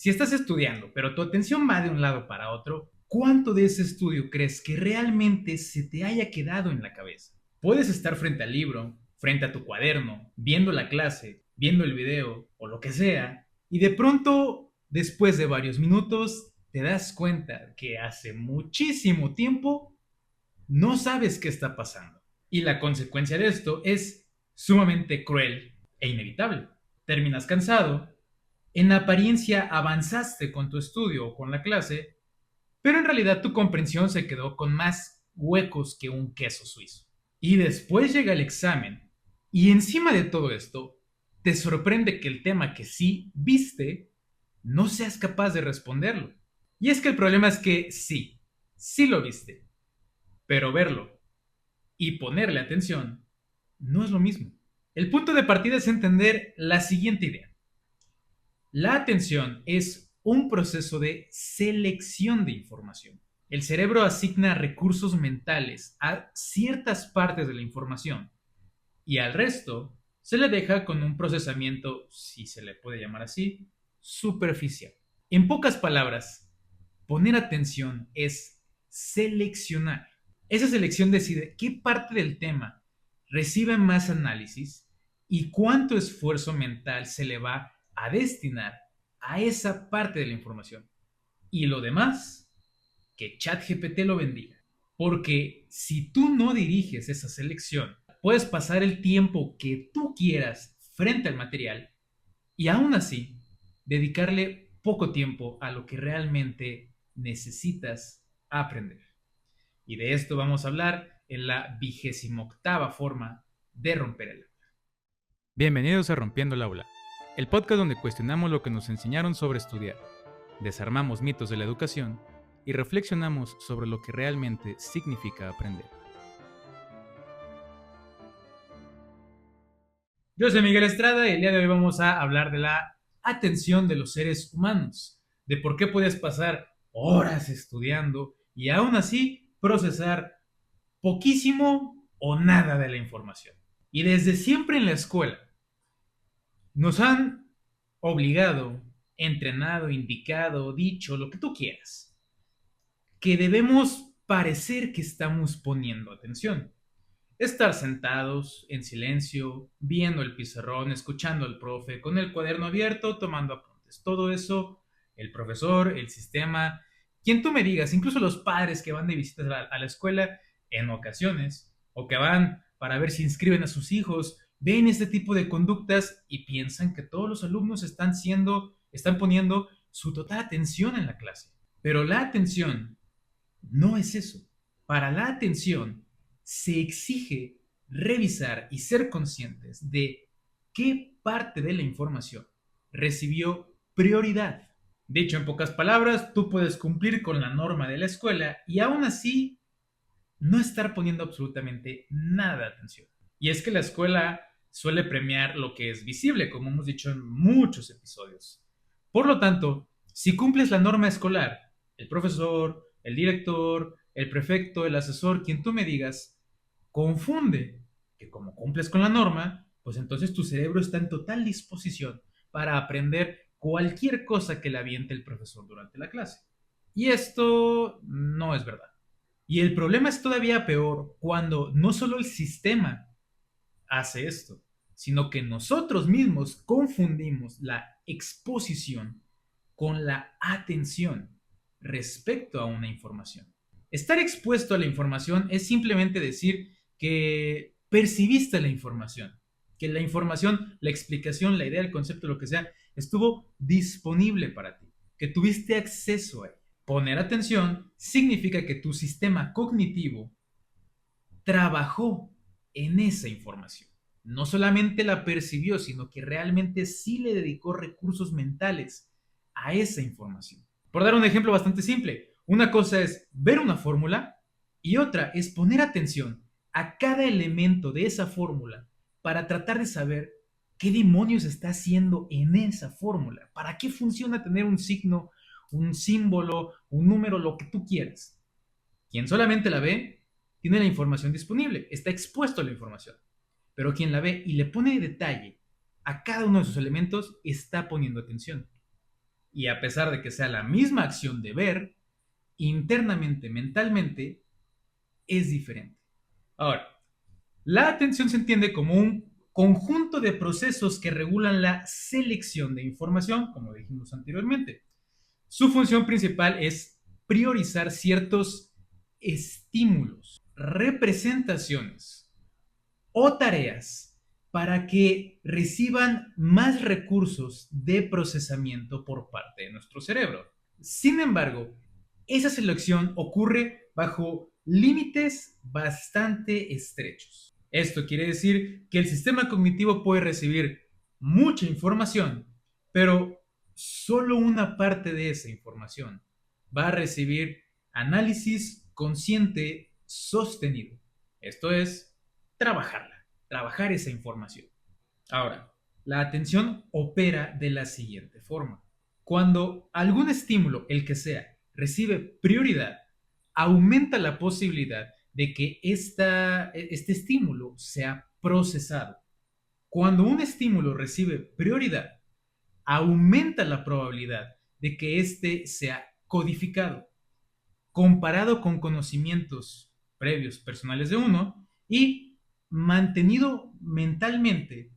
Si estás estudiando, pero tu atención va de un lado para otro, ¿cuánto de ese estudio crees que realmente se te haya quedado en la cabeza? Puedes estar frente al libro, frente a tu cuaderno, viendo la clase, viendo el video o lo que sea, y de pronto, después de varios minutos, te das cuenta que hace muchísimo tiempo no sabes qué está pasando. Y la consecuencia de esto es sumamente cruel e inevitable. Terminas cansado, en apariencia avanzaste con tu estudio o con la clase, pero en realidad tu comprensión se quedó con más huecos que un queso suizo. Y después llega el examen, y encima de todo esto, te sorprende que el tema que sí viste, no seas capaz de responderlo. Y es que el problema es que sí lo viste, pero verlo y ponerle atención no es lo mismo. El punto de partida es entender la siguiente idea. La atención es un proceso de selección de información. El cerebro asigna recursos mentales a ciertas partes de la información y al resto se le deja con un procesamiento, si se le puede llamar así, superficial. En pocas palabras, poner atención es seleccionar. Esa selección decide qué parte del tema recibe más análisis y cuánto esfuerzo mental se le va a destinar a esa parte de la información. Y lo demás, que ChatGPT lo bendiga. Porque si tú no diriges esa selección, puedes pasar el tiempo que tú quieras frente al material y aún así dedicarle poco tiempo a lo que realmente necesitas aprender. Y de esto vamos a hablar en la 28ª forma de romper el aula. Bienvenidos a Rompiendo el Aula, el podcast donde cuestionamos lo que nos enseñaron sobre estudiar, desarmamos mitos de la educación y reflexionamos sobre lo que realmente significa aprender. Yo soy Miguel Estrada y el día de hoy vamos a hablar de la atención de los seres humanos, de por qué puedes pasar horas estudiando y aún así procesar poquísimo o nada de la información. Y desde siempre en la escuela nos han obligado, entrenado, indicado, dicho, lo que tú quieras, que debemos parecer que estamos poniendo atención. Estar sentados en silencio, viendo el pizarrón, escuchando al profe, con el cuaderno abierto, tomando apuntes. Todo eso, el profesor, el sistema, quien tú me digas, incluso los padres que van de visitas a la escuela en ocasiones, o que van para ver si inscriben a sus hijos, ven este tipo de conductas y piensan que todos los alumnos están poniendo su total atención en la clase. Pero la atención no es eso. Para la atención se exige revisar y ser conscientes de qué parte de la información recibió prioridad. Dicho en pocas palabras, tú puedes cumplir con la norma de la escuela y aún así no estar poniendo absolutamente nada de atención. Y es que la escuela suele premiar lo que es visible, como hemos dicho en muchos episodios. Por lo tanto, si cumples la norma escolar, el profesor, el director, el prefecto, el asesor, quien tú me digas, confunde que como cumples con la norma, pues entonces tu cerebro está en total disposición para aprender cualquier cosa que le aviente el profesor durante la clase. Y esto no es verdad. Y el problema es todavía peor cuando no solo el sistema hace esto, sino que nosotros mismos confundimos la exposición con la atención respecto a una información. Estar expuesto a la información es simplemente decir que percibiste la información, que la información, la explicación, la idea, el concepto, lo que sea, estuvo disponible para ti, que tuviste acceso a ella. Poner atención significa que tu sistema cognitivo trabajó en esa información. No solamente la percibió, sino que realmente sí le dedicó recursos mentales a esa información. Por dar un ejemplo bastante simple, una cosa es ver una fórmula y otra es poner atención a cada elemento de esa fórmula para tratar de saber qué demonios está haciendo en esa fórmula, para qué funciona tener un signo, un símbolo, un número, lo que tú quieras. Quien solamente la ve, tiene la información disponible, está expuesto a la información. Pero quien la ve y le pone detalle a cada uno de sus elementos, está poniendo atención. Y a pesar de que sea la misma acción de ver, internamente, mentalmente, es diferente. Ahora, la atención se entiende como un conjunto de procesos que regulan la selección de información, como dijimos anteriormente. Su función principal es priorizar ciertos estímulos, representaciones o tareas para que reciban más recursos de procesamiento por parte de nuestro cerebro. Sin embargo, esa selección ocurre bajo límites bastante estrechos. Esto quiere decir que el sistema cognitivo puede recibir mucha información, pero solo una parte de esa información va a recibir análisis consciente sostenido. Esto es, trabajar esa información. Ahora, la atención opera de la siguiente forma. Cuando algún estímulo, el que sea, recibe prioridad, aumenta la posibilidad de que este estímulo sea procesado. Cuando un estímulo recibe prioridad, aumenta la probabilidad de que éste sea codificado, comparado con conocimientos previos personales de uno y mantenido mentalmente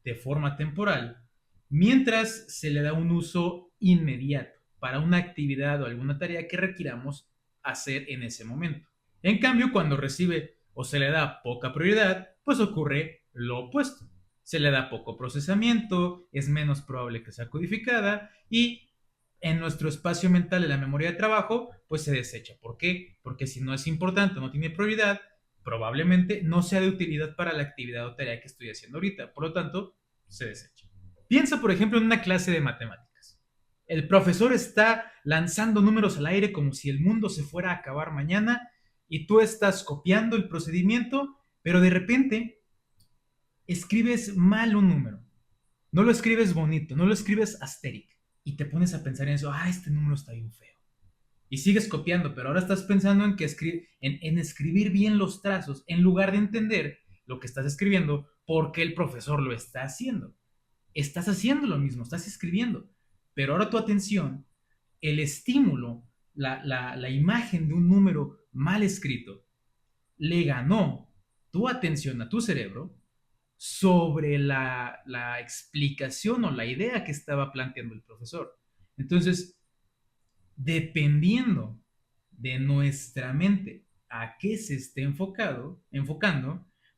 de forma temporal, mientras se le da un uso inmediato para una actividad o alguna tarea que requiramos hacer en ese momento. En cambio, cuando recibe o se le da poca prioridad, pues ocurre lo opuesto. Se le da poco procesamiento, es menos probable que sea codificada y en nuestro espacio mental, en la memoria de trabajo, pues se desecha. ¿Por qué? Porque si no es importante, no tiene prioridad, probablemente no sea de utilidad para la actividad o tarea que estoy haciendo ahorita. Por lo tanto, se desecha. Piensa, por ejemplo, en una clase de matemáticas. El profesor está lanzando números al aire como si el mundo se fuera a acabar mañana y tú estás copiando el procedimiento, pero de repente escribes mal un número. No lo escribes bonito, no lo escribes asterisk y te pones a pensar en eso, este número está bien feo. Y sigues copiando, pero ahora estás pensando en escribir bien los trazos en lugar de entender lo que estás escribiendo, por qué el profesor lo está haciendo. Estás haciendo lo mismo, estás escribiendo, pero ahora tu atención, el estímulo, la imagen de un número mal escrito, le ganó tu atención a tu cerebro sobre la explicación o la idea que estaba planteando el profesor. Entonces, dependiendo de nuestra mente a qué se esté enfocando,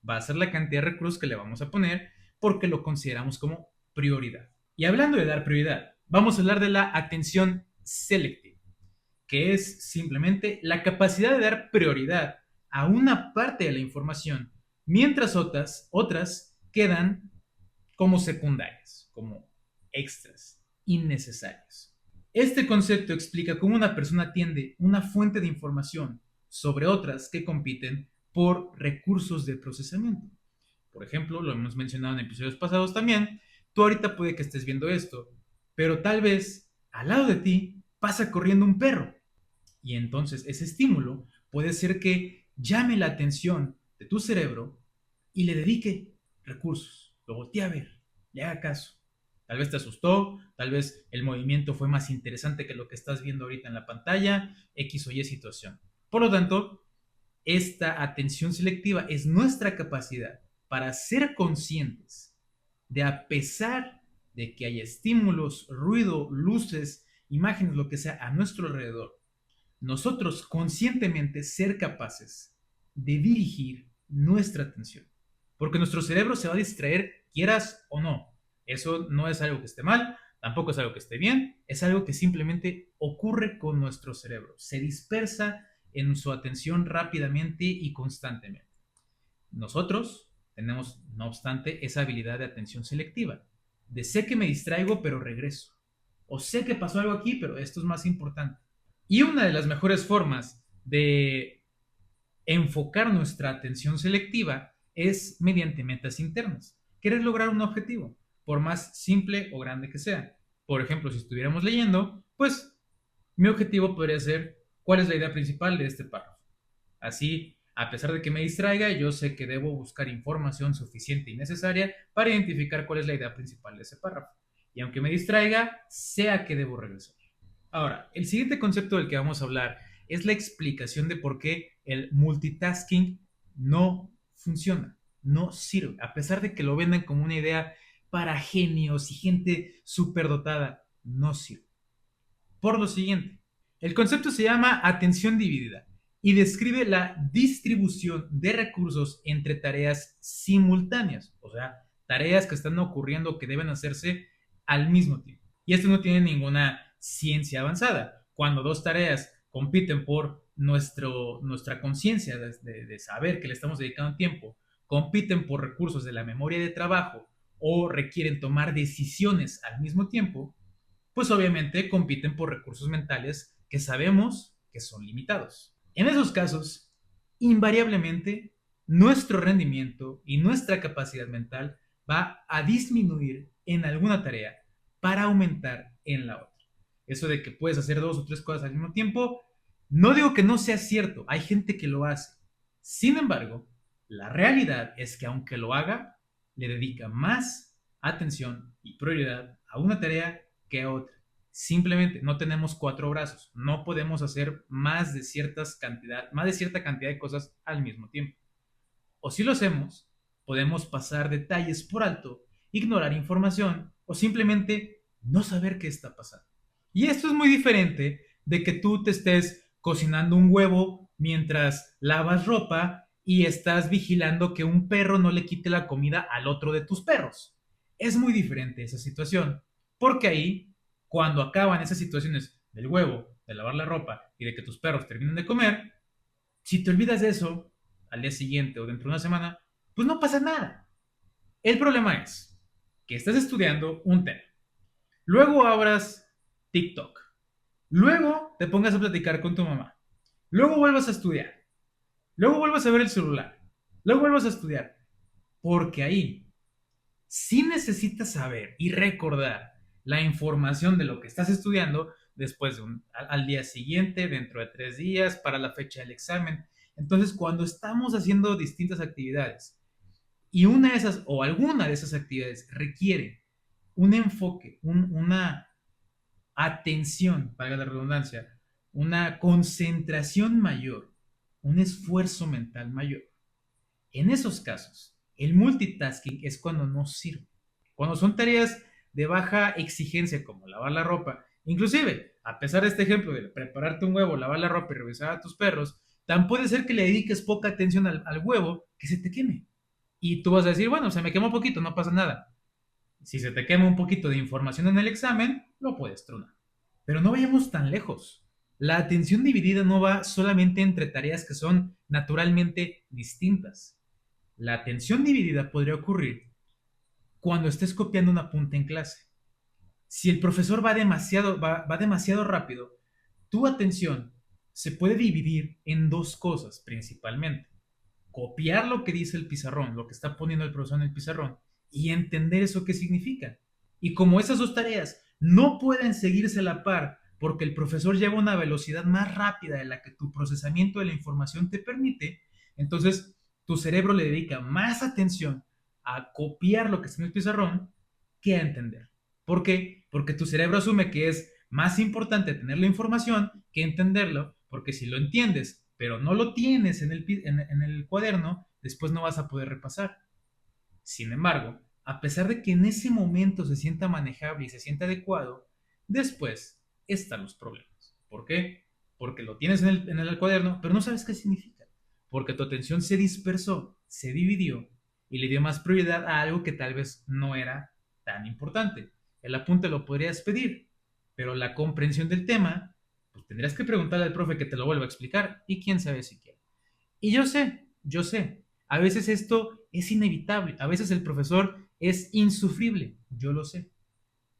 va a ser la cantidad de recursos que le vamos a poner porque lo consideramos como prioridad. Y hablando de dar prioridad, vamos a hablar de la atención selectiva, que es simplemente la capacidad de dar prioridad a una parte de la información, mientras otras quedan como secundarias, como extras, innecesarias. Este concepto explica cómo una persona atiende una fuente de información sobre otras que compiten por recursos de procesamiento. Por ejemplo, lo hemos mencionado en episodios pasados también, tú ahorita puede que estés viendo esto, pero tal vez al lado de ti pasa corriendo un perro. Y entonces ese estímulo puede ser que llame la atención de tu cerebro y le dedique recursos. Lo voltee a ver, le haga caso. Tal vez te asustó, tal vez el movimiento fue más interesante que lo que estás viendo ahorita en la pantalla, X o Y situación. Por lo tanto, esta atención selectiva es nuestra capacidad para ser conscientes de, a pesar de que haya estímulos, ruido, luces, imágenes, lo que sea a nuestro alrededor, nosotros conscientemente ser capaces de dirigir nuestra atención. Porque nuestro cerebro se va a distraer, quieras o no. Eso no es algo que esté mal, tampoco es algo que esté bien, es algo que simplemente ocurre con nuestro cerebro. Se dispersa en su atención rápidamente y constantemente. Nosotros tenemos, no obstante, esa habilidad de atención selectiva. De sé que me distraigo, pero regreso. O sé que pasó algo aquí, pero esto es más importante. Y una de las mejores formas de enfocar nuestra atención selectiva es mediante metas internas. ¿Quieres lograr un objetivo? Por más simple o grande que sea. Por ejemplo, si estuviéramos leyendo, pues mi objetivo podría ser cuál es la idea principal de este párrafo. Así, a pesar de que me distraiga, yo sé que debo buscar información suficiente y necesaria para identificar cuál es la idea principal de ese párrafo. y aunque me distraiga, sé a qué debo regresar. Ahora, el siguiente concepto del que vamos a hablar es la explicación de por qué el multitasking no funciona, no sirve, a pesar de que lo venden como una idea para genios y gente superdotada, no sirve. Por lo siguiente, el concepto se llama atención dividida y describe la distribución de recursos entre tareas simultáneas, o sea, tareas que están ocurriendo que deben hacerse al mismo tiempo. Y esto no tiene ninguna ciencia avanzada. Cuando dos tareas compiten por nuestra conciencia de saber que le estamos dedicando tiempo, compiten por recursos de la memoria de trabajo o requieren tomar decisiones al mismo tiempo, pues obviamente compiten por recursos mentales que sabemos que son limitados. En esos casos, invariablemente, nuestro rendimiento y nuestra capacidad mental va a disminuir en alguna tarea para aumentar en la otra. Eso de que puedes hacer 2 o 3 cosas al mismo tiempo, no digo que no sea cierto, hay gente que lo hace. Sin embargo, la realidad es que aunque lo haga, le dedica más atención y prioridad a una tarea que a otra. Simplemente no tenemos 4 brazos, no podemos hacer más de cierta cantidad de cosas al mismo tiempo. O si lo hacemos, podemos pasar detalles por alto, ignorar información o simplemente no saber qué está pasando. Y esto es muy diferente de que tú te estés cocinando un huevo mientras lavas ropa y estás vigilando que un perro no le quite la comida al otro de tus perros. Es muy diferente esa situación, porque ahí, cuando acaban esas situaciones del huevo, de lavar la ropa y de que tus perros terminen de comer, si te olvidas de eso al día siguiente o dentro de una semana, pues no pasa nada. El problema es que estás estudiando un tema, luego abras TikTok, luego te pongas a platicar con tu mamá, luego vuelvas a estudiar, luego vuelvas a ver el celular, luego vuelvas a estudiar, porque ahí sí necesitas saber y recordar la información de lo que estás estudiando después al día siguiente, dentro de 3 días, para la fecha del examen. Entonces, cuando estamos haciendo distintas actividades y una de esas o alguna de esas actividades requiere un enfoque, una atención, para la redundancia, una concentración mayor, un esfuerzo mental mayor. En esos casos, el multitasking es cuando no sirve. Cuando son tareas de baja exigencia como lavar la ropa, inclusive, a pesar de este ejemplo de prepararte un huevo, lavar la ropa y revisar a tus perros, tan puede ser que le dediques poca atención al huevo que se te queme. Y tú vas a decir, bueno, se me quemó un poquito, no pasa nada. Si se te quema un poquito de información en el examen, lo puedes tronar. Pero no vayamos tan lejos. La atención dividida no va solamente entre tareas que son naturalmente distintas. La atención dividida podría ocurrir cuando estés copiando un apunte en clase. Si el profesor va demasiado rápido, tu atención se puede dividir en 2 cosas principalmente. Copiar lo que dice el pizarrón, lo que está poniendo el profesor en el pizarrón, y entender eso qué significa. Y como esas 2 tareas no pueden seguirse a la par porque el profesor lleva una velocidad más rápida de la que tu procesamiento de la información te permite, entonces tu cerebro le dedica más atención a copiar lo que está en el pizarrón que a entender. ¿Por qué? Porque tu cerebro asume que es más importante tener la información que entenderlo, porque si lo entiendes, pero no lo tienes en el cuaderno, después no vas a poder repasar. Sin embargo, a pesar de que en ese momento se sienta manejable y se sienta adecuado, después están los problemas. ¿Por qué? Porque lo tienes en el cuaderno, pero no sabes qué significa. Porque tu atención se dispersó, se dividió y le dio más prioridad a algo que tal vez no era tan importante. El apunte lo podrías pedir, pero la comprensión del tema, pues tendrías que preguntarle al profe que te lo vuelva a explicar y quién sabe si quiere. Y yo sé, a veces esto es inevitable, a veces el profesor es insufrible, yo lo sé.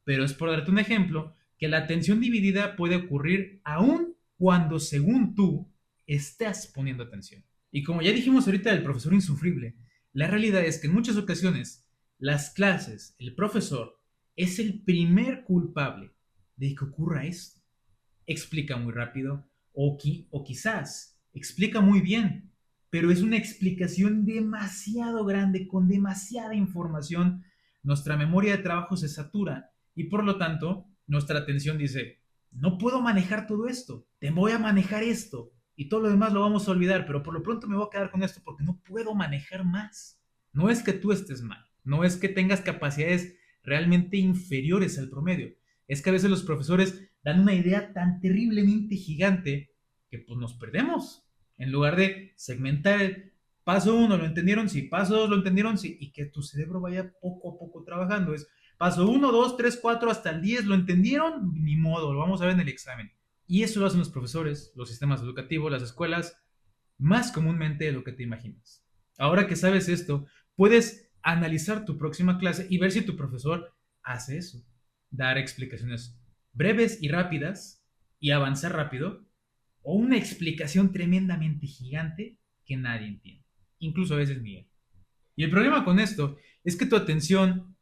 Pero es por darte un ejemplo que la atención dividida puede ocurrir aún cuando, según tú, estás poniendo atención. Y como ya dijimos ahorita del profesor insufrible, la realidad es que en muchas ocasiones las clases, el profesor, es el primer culpable de que ocurra esto. Explica muy rápido o quizás explica muy bien, pero es una explicación demasiado grande, con demasiada información. Nuestra memoria de trabajo se satura Y por lo tanto, nuestra atención dice, no puedo manejar todo esto, te voy a manejar esto y todo lo demás lo vamos a olvidar, pero por lo pronto me voy a quedar con esto porque no puedo manejar más. No es que tú estés mal, no es que tengas capacidades realmente inferiores al promedio, es que a veces los profesores dan una idea tan terriblemente gigante que pues nos perdemos. En lugar de segmentar el paso 1, ¿lo entendieron? Sí. Paso 2, ¿lo entendieron? Sí. Y que tu cerebro vaya poco a poco trabajando. Es paso 1, 2, 3, 4 hasta el 10, ¿lo entendieron? Ni modo, lo vamos a ver en el examen. Y eso lo hacen los profesores, los sistemas educativos, las escuelas, más comúnmente de lo que te imaginas. Ahora que sabes esto, puedes analizar tu próxima clase y ver si tu profesor hace eso. Dar explicaciones breves y rápidas y avanzar rápido, o una explicación tremendamente gigante que nadie entiende, incluso a veces ni él. Y el problema con esto es que tu atención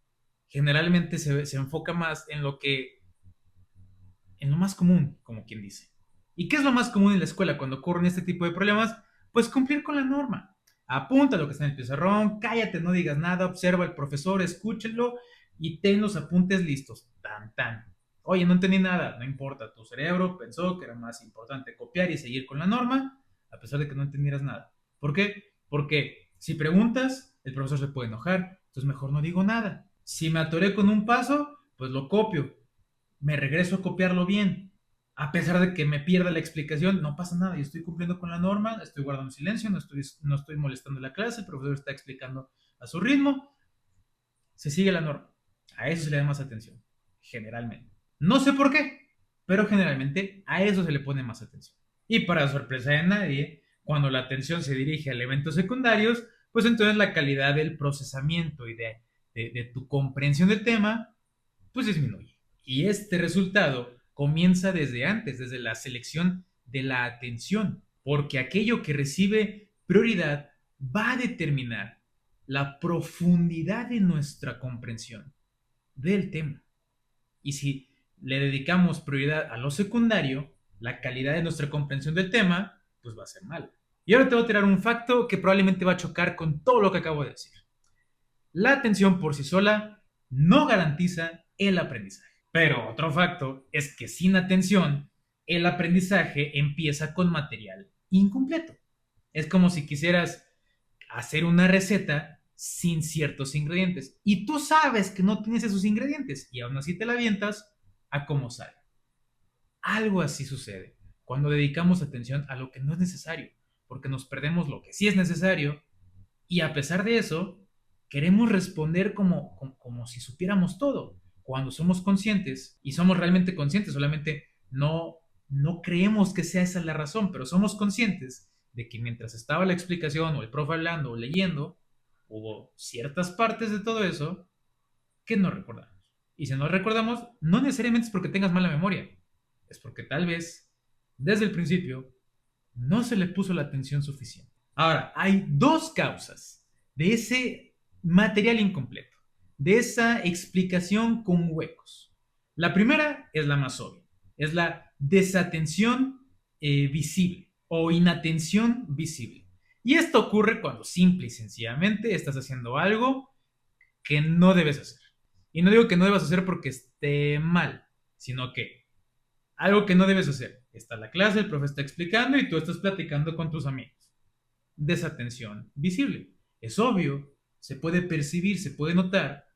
generalmente se enfoca más en lo más común, como quien dice. ¿Y qué es lo más común en la escuela cuando ocurren este tipo de problemas? Pues cumplir con la norma. Apunta lo que está en el pizarrón, cállate, no digas nada, observa al profesor, escúchelo y ten los apuntes listos. Tan, tan. Oye, no entendí nada, no importa, tu cerebro pensó que era más importante copiar y seguir con la norma, a pesar de que no entendieras nada. ¿Por qué? Porque si preguntas, el profesor se puede enojar, entonces mejor no digo nada. Si me atoré con un paso, pues lo copio, me regreso a copiarlo bien. A pesar de que me pierda la explicación, no pasa nada, yo estoy cumpliendo con la norma, estoy guardando silencio, no estoy molestando la clase, el profesor está explicando a su ritmo, se sigue la norma. A eso se le da más atención, generalmente. No sé por qué, pero generalmente a eso se le pone más atención. Y para sorpresa de nadie, cuando la atención se dirige a elementos secundarios, pues entonces la calidad del procesamiento y de tu comprensión del tema, pues disminuye. Y este resultado comienza desde antes, desde la selección de la atención, porque aquello que recibe prioridad va a determinar la profundidad de nuestra comprensión del tema. Y si le dedicamos prioridad a lo secundario, la calidad de nuestra comprensión del tema, pues va a ser mala. Y ahora te voy a tirar un facto que probablemente va a chocar con todo lo que acabo de decir. La atención por sí sola no garantiza el aprendizaje. Pero otro facto es que sin atención, el aprendizaje empieza con material incompleto. Es como si quisieras hacer una receta sin ciertos ingredientes y tú sabes que no tienes esos ingredientes y aún así te la avientas a como sale. Algo así sucede cuando dedicamos atención a lo que no es necesario, porque nos perdemos lo que sí es necesario y a pesar de eso, queremos responder como si supiéramos todo. Cuando somos conscientes, y somos realmente conscientes, solamente no creemos que sea esa la razón, pero somos conscientes de que mientras estaba la explicación o el profe hablando o leyendo, hubo ciertas partes de todo eso que no recordamos. Y si no recordamos, no necesariamente es porque tengas mala memoria, es porque tal vez desde el principio no se le puso la atención suficiente. Ahora, hay dos causas de ese material incompleto, de esa explicación con huecos. La primera es la más obvia, es la desatención visible o inatención visible. Y esto ocurre cuando simple y sencillamente estás haciendo algo que no debes hacer. Y no digo que no debas hacer porque esté mal, sino que algo que no debes hacer. Está la clase, el profe está explicando y tú estás platicando con tus amigos. Desatención visible. Es obvio, se puede percibir, se puede notar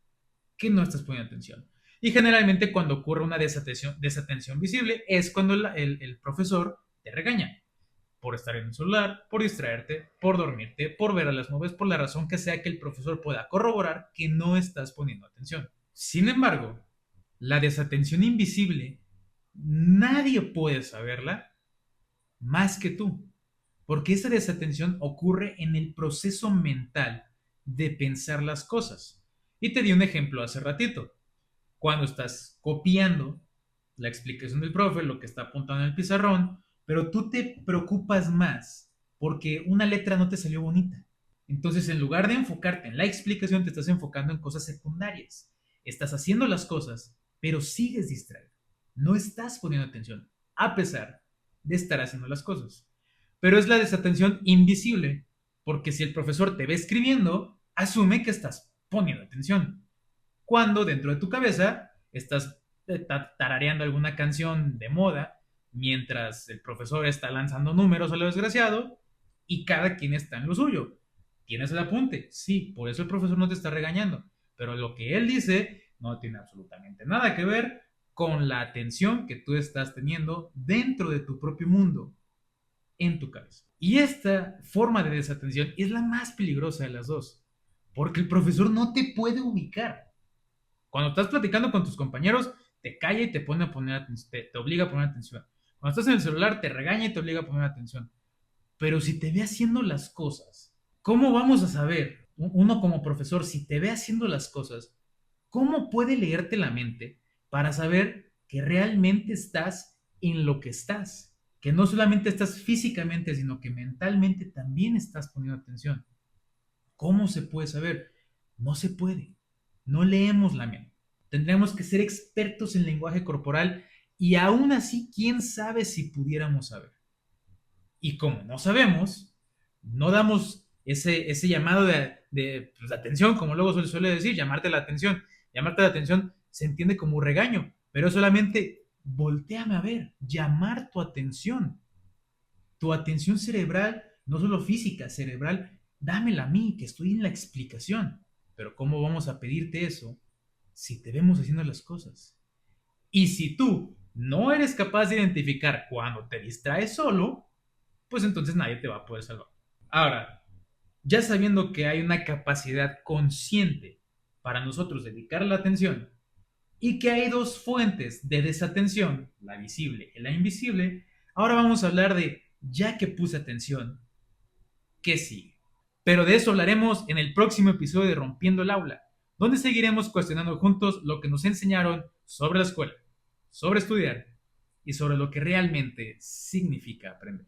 que no estás poniendo atención. Y generalmente cuando ocurre una desatención visible es cuando el profesor te regaña por estar en el celular, por distraerte, por dormirte, por ver a las nubes, por la razón que sea que el profesor pueda corroborar que no estás poniendo atención. Sin embargo, la desatención invisible nadie puede saberla más que tú, porque esa desatención ocurre en el proceso mental de pensar las cosas. Y te di un ejemplo hace ratito. Cuando estás copiando la explicación del profe, lo que está apuntando en el pizarrón, pero tú te preocupas más porque una letra no te salió bonita. Entonces, en lugar de enfocarte en la explicación, te estás enfocando en cosas secundarias. Estás haciendo las cosas, pero sigues distraído. No estás poniendo atención, a pesar de estar haciendo las cosas. Pero es la desatención invisible, porque si el profesor te ve escribiendo, asume que estás poniendo atención. Cuando dentro de tu cabeza estás tarareando alguna canción de moda mientras el profesor está lanzando números a lo desgraciado y cada quien está en lo suyo. ¿Tienes el apunte? Sí, por eso el profesor no te está regañando, pero lo que él dice no tiene absolutamente nada que ver con la atención que tú estás teniendo dentro de tu propio mundo, en tu cabeza. Y esta forma de desatención es la más peligrosa de las dos, porque el profesor no te puede ubicar. Cuando estás platicando con tus compañeros, te calla y te pone a poner atención, te obliga a poner atención. Cuando estás en el celular, te regaña y te obliga a poner atención. Pero si te ve haciendo las cosas, ¿cómo vamos a saber, uno como profesor, si te ve haciendo las cosas, cómo puede leerte la mente para saber que realmente estás en lo que estás? Que no solamente estás físicamente, sino que mentalmente también estás poniendo atención. ¿Cómo se puede saber? No se puede. No leemos la mente. Tendríamos que ser expertos en lenguaje corporal y aún así, ¿quién sabe si pudiéramos saber? Y como no sabemos, no damos ese llamado de atención, como luego se suele decir, llamarte la atención. Llamarte la atención se entiende como regaño, pero solamente volteame a ver, llamar tu atención cerebral, no solo física, cerebral, dámela a mí, que estoy en la explicación. Pero ¿cómo vamos a pedirte eso si te vemos haciendo las cosas? Y si tú no eres capaz de identificar cuando te distraes solo, pues entonces nadie te va a poder salvar. Ahora, ya sabiendo que hay una capacidad consciente para nosotros dedicar la atención y que hay dos fuentes de desatención, la visible y la invisible, ahora vamos a hablar de, ya que puse atención, ¿qué sigue? Pero de eso hablaremos en el próximo episodio de Rompiendo el Aula, donde seguiremos cuestionando juntos lo que nos enseñaron sobre la escuela, sobre estudiar y sobre lo que realmente significa aprender.